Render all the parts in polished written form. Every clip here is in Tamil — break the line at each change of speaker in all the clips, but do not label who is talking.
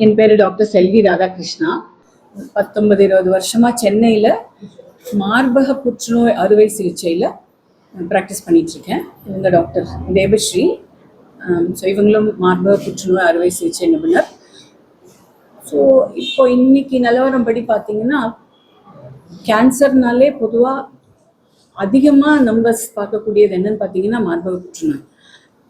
என் பேர் டாக்டர் செல்வி ராதாகிருஷ்ணா. 19-20 வருஷமா சென்னையில் மார்பக புற்றுநோய் அறுவை சிகிச்சையில் ப்ராக்டிஸ் பண்ணிகிட்ருக்கேன். இவங்க டாக்டர் தேபஸ்ரீ. ஸோ இவங்களும் மார்பக புற்றுநோய் அறுவை சிகிச்சை நிபுணர். ஸோ இப்போ இன்னைக்கு நிலவரம் படி பார்த்தீங்கன்னா கேன்சர்னாலே பொதுவாக அதிகமாக நம்பர்ஸ் பார்க்கக்கூடியது என்னன்னு பார்த்தீங்கன்னா மார்பக புற்றுநோய்.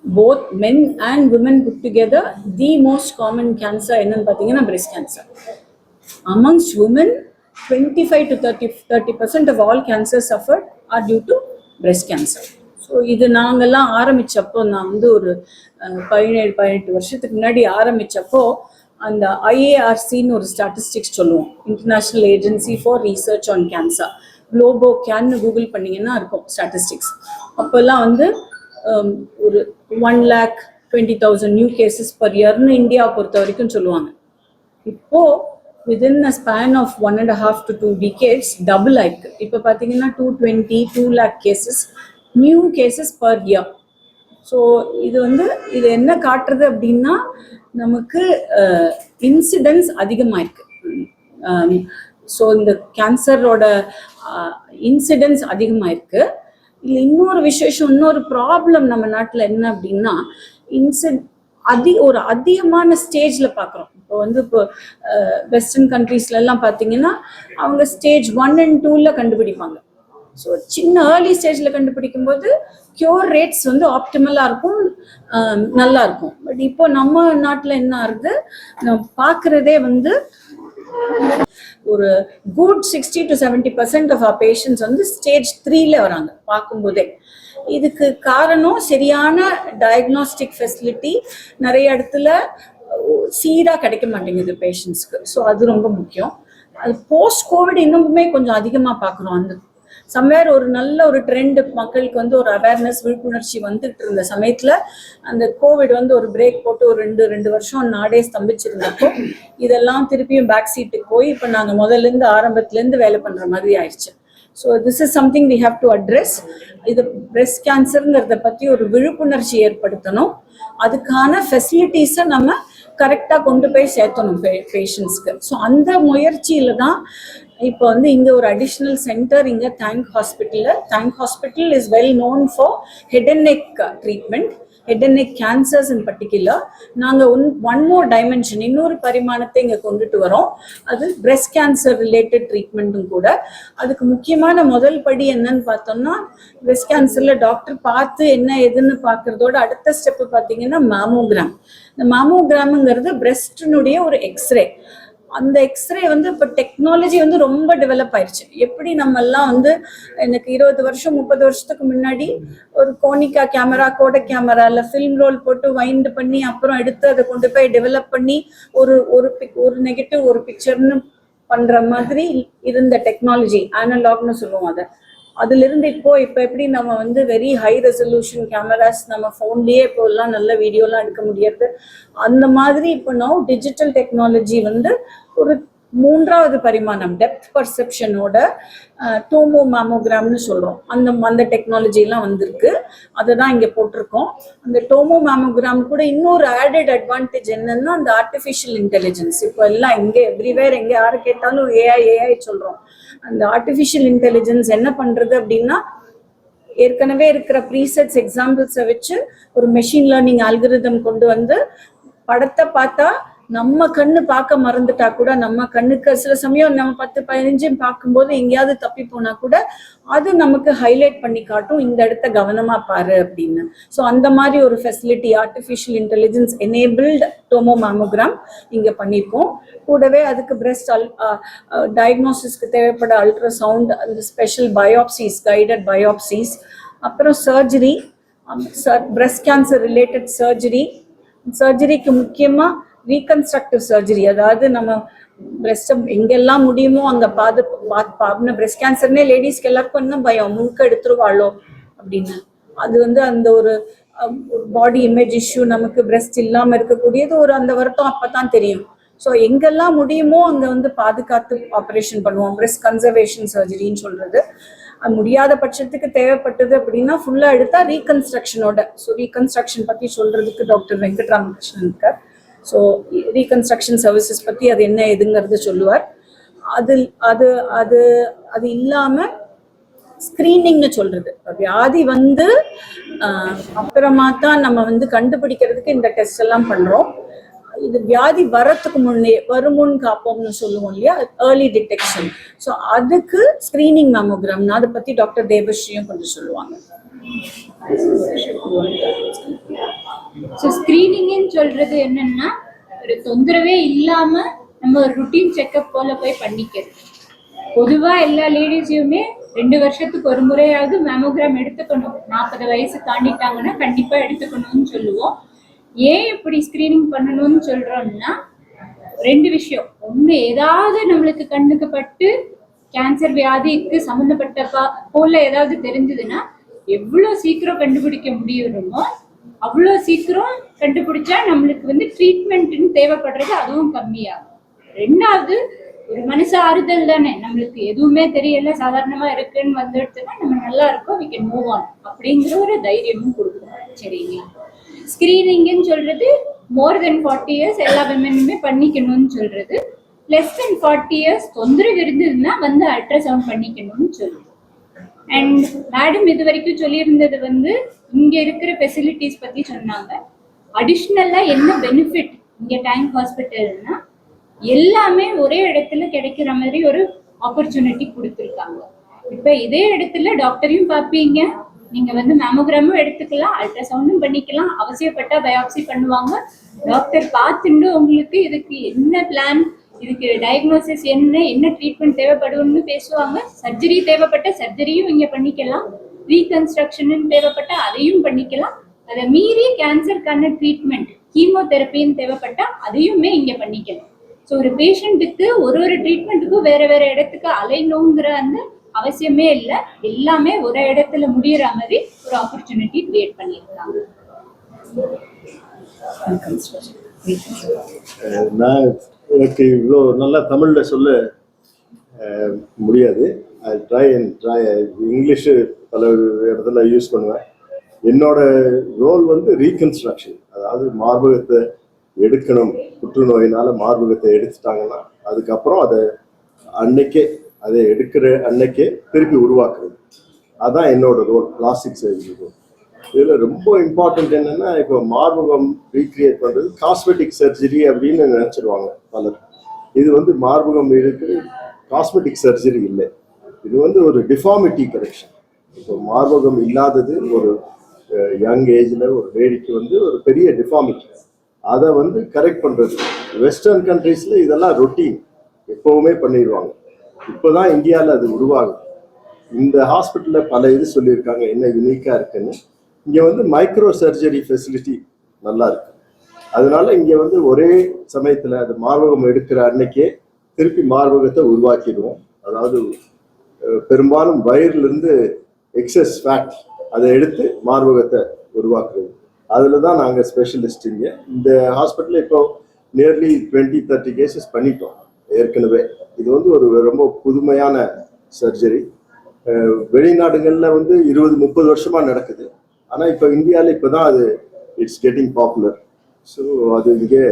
Both men and women put together, the most common cancer என்னன்னு பார்த்தீங்கன்னா breast cancer. Amongst women, 25 to 30% of all cancers suffered are due to breast cancer. So இது நாங்கள்லாம் ஆரம்பித்தப்போ, நான் வந்து ஒரு 17-18 வருஷத்துக்கு முன்னாடி ஆரம்பித்தப்போ அந்த IARCன்னு ஒரு ஸ்டாட்டிஸ்டிக்ஸ் சொல்லுவோம், international agency for research on cancer. குளோபோ கேன்னு கூகுள் பண்ணிங்கன்னா இருக்கும் ஸ்டாட்டிஸ்டிக்ஸ். அப்போல்லாம் வந்து ஒரு 1,20,000 நியூ கேசஸ் பர் இயர்னு இந்தியா பொறுத்த வரைக்கும் சொல்லுவாங்க. இப்போ within a span of 1.5 to 2 decades double ஆயிருக்கு. இப்போ பார்த்தீங்கன்னா 220-2 lakh cases new cases per year. So இது என்ன காட்டுறது அப்படின்னா நமக்கு இன்சிடென்ஸ் அதிகமாயிருக்கு. ஸோ இந்த கேன்சரோட இன்சிடென்ஸ் அதிகமாயிருக்கு. இல்லை இன்னொரு விசேஷம், இன்னொரு ப்ராப்ளம் நம்ம நாட்டில் என்ன அப்படின்னா ஒரு அதிகமான ஸ்டேஜில் பார்க்குறோம். இப்போ வெஸ்டர்ன் கண்ட்ரீஸ்லாம் பார்த்தீங்கன்னா அவங்க ஸ்டேஜ் 1 and 2 கண்டுபிடிப்பாங்க. ஸோ சின்ன ஏர்லி ஸ்டேஜில் கண்டுபிடிக்கும் போது க்யூர் ரேட்ஸ் ஆப்டிமலாக இருக்கும், நல்லா இருக்கும். பட் இப்போ நம்ம நாட்டில் என்ன ஆகுது, நம்ம பார்க்குறதே ஒரு good 60 to 70% of our patients stage 3 வராங்க பார்க்கும்போதே. இதுக்கு காரணம் சரியான டயக்னாஸ்டிக் ஃபெசிலிட்டி நிறைய இடத்துல சீராக கிடைக்க மாட்டேங்குது பேஷண்ட்ஸ்க்கு. ஸோ அது ரொம்ப முக்கியம். அது போஸ்ட் கோவிட் இன்னுமே கொஞ்சம் அதிகமாக பார்க்குறோம். சம்வேர் ஒரு நல்ல ஒரு ட்ரெண்ட், மக்களுக்கு ஒரு அவேர்னஸ், விழிப்புணர்ச்சி வந்துட்டு இருந்த சமயத்தில் அந்த கோவிட் ஒரு பிரேக் போட்டு ஒரு 2 வருஷம் நாடே ஸ்தம்பிச்சிருந்தப்போ இதெல்லாம் திருப்பியும் பேக் சீட்டுக்கு போய் இப்போ நாங்கள் முதல்லேருந்து ஆரம்பத்துலேருந்து வேலை பண்ணுற மாதிரி ஆயிடுச்சு. So this is something we have to address. இது பிரெஸ்ட் கேன்சருங்கிறத பற்றி ஒரு விழிப்புணர்ச்சி ஏற்படுத்தணும். அதுக்கான ஃபெசிலிட்டிஸை நம்ம கரெக்டாக கொண்டு போய் சேர்த்தணும் பேஷண்ட்ஸ்க்கு. ஸோ அந்த முயற்சியில் தான் இப்போ இங்கே ஒரு அடிஷ்னல் சென்டர் இங்கே thank hospital is well known for head and neck treatment, head and neck cancers in particular. நாங்கள் ஒன் மோர் டைமென்ஷன், இன்னொரு பரிமாணத்தை இங்கே கொண்டுட்டு வரோம். அது பிரெஸ்ட் கேன்சர் ரிலேட்டட் ட்ரீட்மெண்ட்டும் கூட. அதுக்கு முக்கியமான முதல் படி என்னன்னு பார்த்தோம்னா, பிரெஸ்ட் கேன்சரில் டாக்டர் பார்த்து என்ன எதுன்னு பார்க்கறதோட அடுத்த ஸ்டெப்பு பார்த்தீங்கன்னா மேமோகிராம். இந்த மேமோகிராமுங்கிறது பிரெஸ்டினுடைய ஒரு எக்ஸ்ரே. அந்த எக்ஸ்ரே இப்போ டெக்னாலஜி ரொம்ப டெவலப் ஆயிடுச்சு. எப்படி நம்ம எல்லாம் எனக்கு 20 வருஷம் 30 வருஷத்துக்கு முன்னாடி ஒரு கோனிகா கேமரா, கோடக் கேமரால ஃபில்ம் ரோல் போட்டு வைண்ட் பண்ணி அப்புறம் எடுத்து அதை கொண்டு போய் டெவலப் பண்ணி ஒரு நெகட்டிவ் ஒரு பிக்சர்னு பண்ற மாதிரி இருந்த டெக்னாலஜி, அனலாக்னு சொல்லுவோம். அதிலிருந்து இப்போ எப்படி நம்ம வெரி ஹை ரெசல்யூஷன் கேமராஸ், நம்ம ஃபோன்லேயே இப்போ எல்லாம் நல்ல வீடியோலாம் எடுக்க முடியாது. அந்த மாதிரி இப்போ நான் டிஜிட்டல் டெக்னாலஜி ஒரு 3வது பரிமாணம் டெப்த் பர்செப்ஷனோட டோமோ மேமோகிராம்னு சொல்கிறோம். அந்த டெக்னாலஜிலாம் வந்திருக்கு. அதை தான் இங்கே போட்டிருக்கோம். அந்த டோமோ மேமோகிராம் கூட இன்னொரு ஆடட் அட்வான்டேஜ் என்னன்னா அந்த ஆர்டிஃபிஷியல் இன்டெலிஜென்ஸ். இப்போ எல்லாம் எங்கே எவ்ரிவேர் எங்கே யாரை கேட்டாலும் ஏஐ சொல்கிறோம். அந்த ஆர்டிஃபிஷியல் இன்டெலிஜென்ஸ் என்ன பண்ணுறது அப்படின்னா, ஏற்கனவே இருக்கிற ப்ரீசெட்ஸ் எக்ஸாம்பிள்ஸை வச்சு ஒரு மெஷின் லேர்னிங் அல்காரிதம் கொண்டு படத்தை பார்த்தா நம்ம கண்ணு பார்க்க மறந்துட்டா கூட, நம்ம கண்ணுக்கு சில சமயம் நம்ம 10-15 பார்க்கும்போது எங்கேயாவது தப்பி போனா கூட அது நமக்கு ஹைலைட் பண்ணி காட்டும், இந்த இடத்த கவனமா பாரு அப்படின்னு. ஸோ அந்த மாதிரி ஒரு facility, artificial intelligence enabled tomo mammogram இங்கே பண்ணியிருக்கோம். கூடவே அதுக்கு பிரெஸ்ட் டயக்னோசிஸ்க்கு தேவைப்பட அல்ட்ராசவுண்ட், அந்த ஸ்பெஷல் பயோப்சிஸ், கைடட் பயோப்சிஸ், அப்புறம் சர்ஜரி, பிரெஸ்ட் கேன்சர் ரிலேட்டட் சர்ஜரிக்கு முக்கியமாக ரீகன்ஸ்ட்ரக்டிவ் சர்ஜரி. அதாவது நம்ம பிரெஸ்ட் எங்கெல்லாம் முடியுமோ அங்கே பிரெஸ்ட் கேன்சர்னே லேடிஸ்க்கு எல்லாருக்கும் இன்னும் பயம், முழுக்க எடுத்துருவாளோ அப்படின்னு. அது அந்த ஒரு பாடி இமேஜ் இஷ்யூ, நமக்கு பிரெஸ்ட் இல்லாமல் இருக்கக்கூடியது அந்த வருத்தம் அப்போ தான் தெரியும். ஸோ எங்கெல்லாம் முடியுமோ அங்கே பாதுகாத்து ஆப்ரேஷன் பண்ணுவோம். பிரெஸ்ட் கன்சர்வேஷன் சர்ஜரின்னு சொல்றது. அது முடியாத பட்சத்துக்கு தேவைப்பட்டது அப்படின்னா ஃபுல்லாக எடுத்தால் ரீகன்ஸ்ட்ரக்ஷனோட. ஸோ ரீகன்ஸ்ட்ரக்ஷன் பற்றி சொல்றதுக்கு டாக்டர் வெங்கட்ராமகிருஷ்ணன் இருக்கார். ஸோ ரீகன்ஸ்ட்ரக்ஷன் சர்வீசஸ் பற்றி அது என்ன எதுங்கிறது சொல்லுவார். அது அது அது அது இல்லாமல் ஸ்க்ரீனிங்னு சொல்றது, வியாதி வந்து அப்புறமா தான் நம்ம வந்து கண்டுபிடிக்கிறதுக்கு இந்த டெஸ்ட் எல்லாம் பண்றோம். இது வியாதி வரத்துக்கு முன்னே வருமுன் காப்போம்னு சொல்லுவோம் இல்லையா, ஏர்லி டிடெக்ஷன். ஸோ அதுக்கு ஸ்கிரீனிங் மேமோகிராம், அதை பத்தி டாக்டர் தேவஸ்ரீயும் கொஞ்சம் சொல்லுவாங்க.
ஸோ ஸ்கிரீனிங்னு சொல்றது என்னன்னா, ஒரு தொந்தரவே இல்லாம நம்ம ஒரு ருட்டீன் செக்அப் போல போய் பண்ணிக்கிறது. பொதுவா எல்லா லேடிஸையுமே 2 வருஷத்துக்கு ஒரு முறையாவது மேமோகிராம் எடுத்துக்கணும். 40 வயசு தாண்டிட்டாங்கன்னா கண்டிப்பா எடுத்துக்கணும்னு சொல்லுவோம். ஏன் இப்படி ஸ்கிரீனிங் பண்ணணும்னு சொல்றோம்னா, 2 விஷயம். ஒண்ணு, ஏதாவது நம்மளுக்கு கண்ணுக்கு பட்டு கேன்சர் வியாதிக்கு சம்மந்தப்பட்ட போல ஏதாவது தெரிஞ்சதுன்னா எவ்வளவு சீக்கிரம் கண்டுபிடிக்க முடியுமோ அவ்வளோ சீக்கிரம் கண்டுபிடிச்சா நம்மளுக்கு வந்து ட்ரீட்மெண்ட்னு தேவைப்படுறது அதுவும் கம்மியாகும். 2வது, ஒரு மனசு ஆறுதல் தானே, நம்மளுக்கு எதுவுமே தெரியல சாதாரணமா இருக்குன்னு வந்துடுச்சுன்னா நம்ம நல்லா இருக்கோம், we can move on அப்படிங்கிற ஒரு தைரியமும் கொடுக்கும். சரிங்களா? ஸ்கிரீனிங்னு சொல்றது மோர் தென் 40 இயர்ஸ் எல்லா விமனுமே பண்ணிக்கணும்னு சொல்றது. லெஸ் தென் 40 இயர்ஸ் தொந்தரவு இருந்ததுன்னா வந்து அல்ட்ராசவுண்ட் பண்ணிக்கணும்னு சொல்லுது. அண்ட் மேடம் இது வரைக்கும் சொல்லியிருந்தது வந்து இங்க இருக்கிற ஃபெசிலிட்டிஸ் பத்தி சொன்னாங்க. அடிஷ்னலா என்ன பெனிஃபிட் இங்க டேங்க் ஹாஸ்பிட்டல்னா, எல்லாமே ஒரே இடத்துல கிடைக்கிற மாதிரி ஒரு ஆப்பர்ச்சுனிட்டி கொடுத்துருக்காங்க. இப்ப இதே இடத்துல டாக்டரையும் பார்ப்பீங்க, நீங்க வந்து மேமோகிராமும் எடுத்துக்கலாம், அல்ட்ராசவுண்டும் பண்ணிக்கலாம், அவசியப்பட்டா பயாப்சி பண்ணுவாங்க. டாக்டர் பார்த்துட்டு உங்களுக்கு இதுக்கு என்ன பிளான், இதுக்கு டயக்னோசிஸ் என்ன ட்ரீட்மெண்ட் தேவைப்படும்னு பேசுவாங்க. சர்ஜரி தேவைப்பட்ட சர்ஜரியும் இங்க பண்ணிக்கலாம், ரீகன்ஸ்ட்ரக்ஷன் தேவைப்பட்ட அதையும் பண்ணிக்கலாம். அதை மீறி கேன்சருக்கான ட்ரீட்மெண்ட் கீமோதெரப்பின்னு தேவைப்பட்டா அதையுமே இங்க பண்ணிக்கலாம். ஸோ ஒரு பேஷண்ட்டுக்கு ஒரு ட்ரீட்மெண்ட்டுக்கும் வேற வேற இடத்துக்கு அலையணுங்கிற அந்த அவசியமே இல்லை, எல்லாமே ஒரு இடத்துல முடியற மாதிரி ஒரு ஆப்பர்ச்சுனிட்டி கிரியேட் பண்ணியிருக்காங்க.
நான் எனக்கு இவ்வளோ நல்லா தமிழ்ல சொல்ல முடியாது. ட்ரை இங்கிலீஷு பல இடத்துல யூஸ் பண்ணுவேன். என்னோட ரோல் வந்து ரீகன்ஸ்ட்ரக்ஷன், அதாவது மார்பகத்தை எடுக்கணும். புற்றுநோயினால மார்பகத்தை எடுத்துட்டாங்கன்னா அதுக்கப்புறம் அதை எடுக்கிற அன்னைக்கே திருப்பி உருவாக்குறது, அதான் என்னோட ரோல், பிளாஸ்டிக் சர்ஜரி ரோல். இதில் ரொம்ப இம்பார்ட்டன்ட் என்னன்னா, இப்போ மார்பகம் ரீக்ரியேட் பண்ணுறது காஸ்மெட்டிக் சர்ஜரி அப்படின்னு நினைச்சிருவாங்க பலர். இது வந்து மார்பகம் இருக்கிற காஸ்மெட்டிக் சர்ஜரி இல்லை, இது வந்து ஒரு டிஃபார்மிட்டி கரெக்ஷன். இப்போ மார்பகம் இல்லாதது ஒரு யங் ஏஜ்ல ஒரு லேடிக்கு வந்து ஒரு பெரிய டிஃபார்மிட்டி, அதை வந்து கரெக்ட் பண்றது. வெஸ்டர்ன் கண்ட்ரீஸ்ல இதெல்லாம் ரொட்டீன், எப்பவுமே பண்ணிடுவாங்க. இப்போதான் இந்தியாவில் அது உருவாகுது. இந்த ஹாஸ்பிட்டல்ல பல இது சொல்லியிருக்காங்க என்ன யூனிக்கா இருக்குன்னு. இங்க வந்து மைக்ரோ சர்ஜரி ஃபெசிலிட்டி நல்லா இருக்கு. அதனால இங்க வந்து ஒரே சமயத்துல அது மார்பகம் எடுக்கிற அன்னைக்கே திருப்பி மார்பகத்தை உருவாக்கிடுவோம். அதாவது பெரும்பாலும் வயிறுல இருந்து எக்ஸஸ் ஃபேட் அதை எடுத்து மார்பகத்தை உருவாக்குறது, அதில் தான் நாங்கள் ஸ்பெஷலிஸ்ட். இங்கே இந்த ஹாஸ்பிட்டலில் இப்போ நியர்லி 20-30 கேசஸ் பண்ணிட்டோம் ஏற்கனவே. இது வந்து ஒரு ரொம்ப புதுமையான சர்ஜரி. வெளிநாடுகளில் வந்து 20-30 வருஷமா நடக்குது, ஆனால் இப்போ இந்தியாவில் இப்போ தான் அது இட்ஸ் கெட்டிங் பாப்புலர். ஸோ அது இங்கே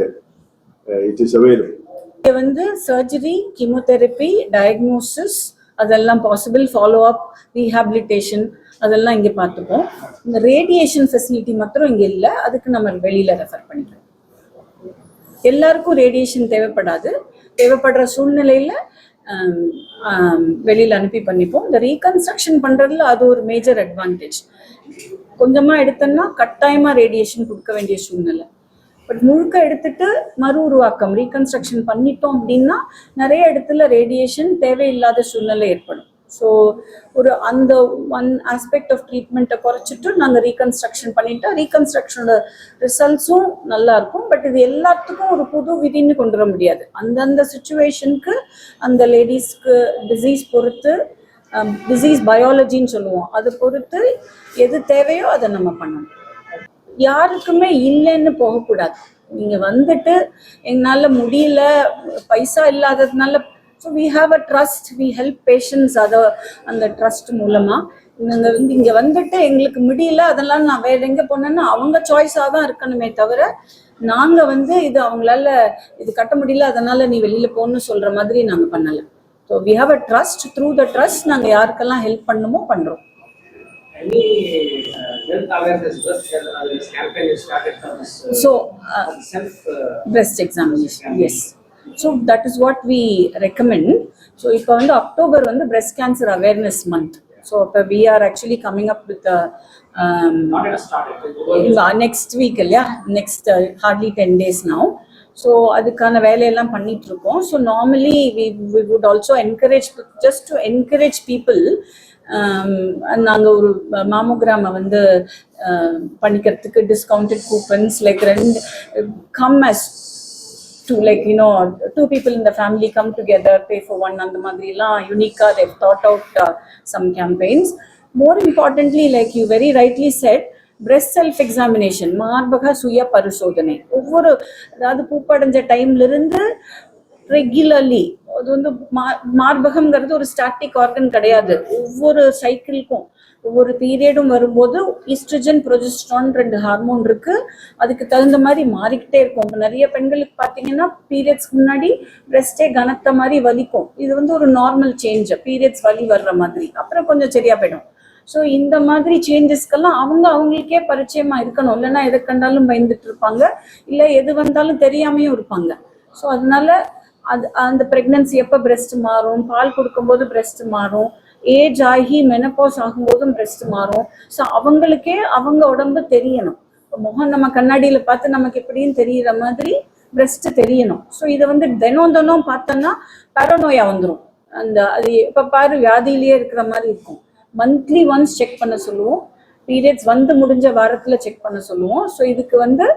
இட் இஸ் அவைலபிள்.
இங்கே வந்து சர்ஜரி, கீமோதெரப்பி, டயக்னோசிஸ் அதெல்லாம் பாசிபிள், ஃபாலோ அப், ரீஹாபிலிட்டேஷன் அதெல்லாம் இங்கே பார்த்துப்போம். இந்த ரேடியேஷன் ஃபெசிலிட்டி மாத்திரம் இங்கே இல்லை, அதுக்கு நம்ம வெளியில் ரெஃபர் பண்ணிக்கிறோம். எல்லாருக்கும் ரேடியேஷன் தேவைப்படாது, தேவைப்படுற சூழ்நிலையில் வெளியில் அனுப்பி பண்ணிப்போம். இந்த ரீகன்ஸ்ட்ரக்ஷன் பண்ணுறதுல அது ஒரு மேஜர் அட்வான்டேஜ். கொஞ்சமாக எடுத்தோம்னா கட்டாயமாக ரேடியேஷன் கொடுக்க வேண்டிய சூழ்நிலை. பட் முழுக்க எடுத்துட்டு மறு உருவாக்கம் ரீகன்ஸ்ட்ரக்ஷன் பண்ணிட்டோம் அப்படின்னா நிறைய இடத்துல ரேடியேஷன் தேவையில்லாத சூழ்நிலை ஏற்படும். ஸோ ஒரு அந்த ஒன் ஆஸ்பெக்ட் ஆஃப் ட்ரீட்மெண்ட்டை குறைச்சிட்டு நாங்கள் ரீகன்ஸ்ட்ரக்ஷன் பண்ணிட்டா ரீகன்ஸ்ட்ரக்ஷனோட ரிசல்ட்ஸும் நல்லா இருக்கும். பட் இது எல்லாத்துக்கும் ஒரு புது விதின்னு கொண்டு வர முடியாது. அந்தந்த சுச்சுவேஷனுக்கு அந்த லேடிஸ்க்கு டிசீஸ் பொறுத்து, டிசீஸ் பயாலஜின்னு சொல்லுவோம், அதை பொறுத்து எது தேவையோ அதை நம்ம பண்ணணும். யாருக்குமே இல்லைன்னு போகக்கூடாது. நீங்கள் வந்துட்டு எங்களால் முடியல, பைசா இல்லாததுனால, so we have a trust, we help patients. அதை அந்த ட்ரஸ்ட் மூலமாக நாங்கள் வந்து இங்கே வந்துட்டு எங்களுக்கு முடியல அதெல்லாம் நான் வேற எங்கே போனேன்னா அவங்க சாய்ஸாக தான் இருக்கணுமே தவிர நாங்கள் வந்து இது அவங்களால இது கட்ட முடியல அதனால நீ வெளியில் போகணும்னு சொல்கிற மாதிரி நாங்கள் பண்ணலை. So we have a trust. Through the trust நாங்கள் யாருக்கெல்லாம் ஹெல்ப் பண்ணணுமோ பண்ணுறோம்.
Any health awareness campaign you started for this
So,
self
breast examination, yes. So that is what we recommend. So இப்போ வந்து October வந்து breast cancer awareness month. So இப்போ we are actually coming up with a
not yet started.
next week இல்லையா, next hardly 10 days now. So அதுக்கான வேலையெல்லாம் பண்ணிட்டு இருக்கோம். So normally we would also encourage, just to encourage people, நாங்கள் ஒரு மாமோகிராமை வந்து பண்ணிக்கிறதுக்கு discounted coupons like 2 come as to, like, you know, 2 people in the family come together, pay for 1, and the madrila unica they've thought out some campaigns. More importantly, like you very rightly said, breast self examination, மார்பக சுய பரிசோதனை ஒவ்வொரு, அதாவது பூப்படைஞ்ச டைம்ல இருந்து ரெகுலர்லி. அது வந்து மார்பகம்ங்கிறது ஒரு ஸ்டாட்டிக் ஆர்கன் கிடையாது. ஒவ்வொரு சைக்கிளுக்கும் ஒவ்வொரு பீரியடும் வரும்போது ஈஸ்ட்ரஜன் ப்ரொஜெஸ்ட்ரான் 2 ஹார்மோன் இருக்கு, அதுக்கு தகுந்த மாதிரி மாறிக்கிட்டே இருக்கும். இப்போ நிறைய பெண்களுக்கு பார்த்தீங்கன்னா பீரியட்ஸ்க்கு முன்னாடி பிரெஸ்டே கனத்த மாதிரி வலிக்கும். இது வந்து ஒரு நார்மல் சேஞ்ச், பீரியட்ஸ் வலி வர்ற மாதிரி. அப்புறம் கொஞ்சம் சரியா போயிடும். ஸோ இந்த மாதிரி சேஞ்சஸ்க்கெல்லாம் அவங்களுக்கே பரிச்சயமா இருக்கணும். இல்லைன்னா எதை கண்டாலும் பயந்துட்டு இருப்பாங்க, இல்லை எது வந்தாலும் தெரியாமையும் இருப்பாங்க. ஸோ அதனால அந்த ப்ரெக்னன்சி எப்போ பிரெஸ்ட் மாறும், பால் கொடுக்கும்போது பிரெஸ்ட் மாறும், ஏஜ் ஆகி மெனப்பாஸ் ஆகும்போதும் பிரெஸ்ட் மாறும். ஸோ அவங்களுக்கே அவங்க உடம்பு தெரியணும். இப்போ முகம் நம்ம கண்ணாடியில் பார்த்து நமக்கு எப்படின்னு தெரிகிற மாதிரி பிரெஸ்ட் தெரியணும். ஸோ இதை வந்து தினம் பார்த்தோன்னா பேரனோயா வந்துடும். அது இப்போ பாரு வியாதியிலேயே இருக்கிற மாதிரி இருக்கும். மந்த்லி ஒன்ஸ் செக் பண்ண சொல்லுவோம். பீரியட்ஸ் வந்து முடிஞ்ச வாரத்தில் செக் பண்ண சொல்லுவோம். ஸோ இதுக்கு வந்து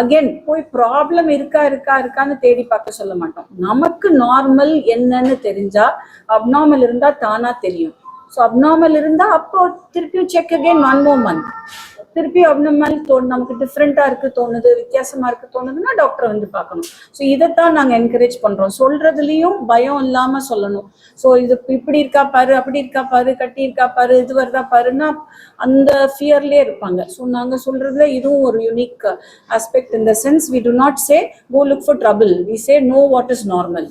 அகெயின் போய் ப்ராப்ளம் இருக்கான்னு தேடி பார்க்க சொல்ல மாட்டோம். நமக்கு நார்மல் என்னன்னு தெரிஞ்சா, அப்நார்மல் இருந்தா தானா தெரியும். ஸோ அப்நார்மல் இருந்தா அப்போ திருப்பியும் செக் அகெயின் 1 more month. திருப்பியும் அப்நார்மல் நமக்கு டிஃப்ரெண்டா இருக்கு தோணுது, வித்தியாசமா இருக்கு தோணுதுன்னா டாக்டரை வந்து பார்க்கணும். ஸோ இதைத்தான் நாங்கள் என்கரேஜ் பண்றோம். சொல்றதுலயும் பயம் இல்லாம சொல்லணும். ஸோ இது இப்படி இருக்கா பாரு, அப்படி இருக்கா பாரு, கட்டி இருக்கா பாரு, இது வருதா பாருன்னா அந்த ஃபியர்லயே இருப்பாங்க. ஸோ நாங்கள் சொல்றதுல இதுவும் ஒரு unique aspect. In the sense we do not say go look for trouble, we say know what is normal.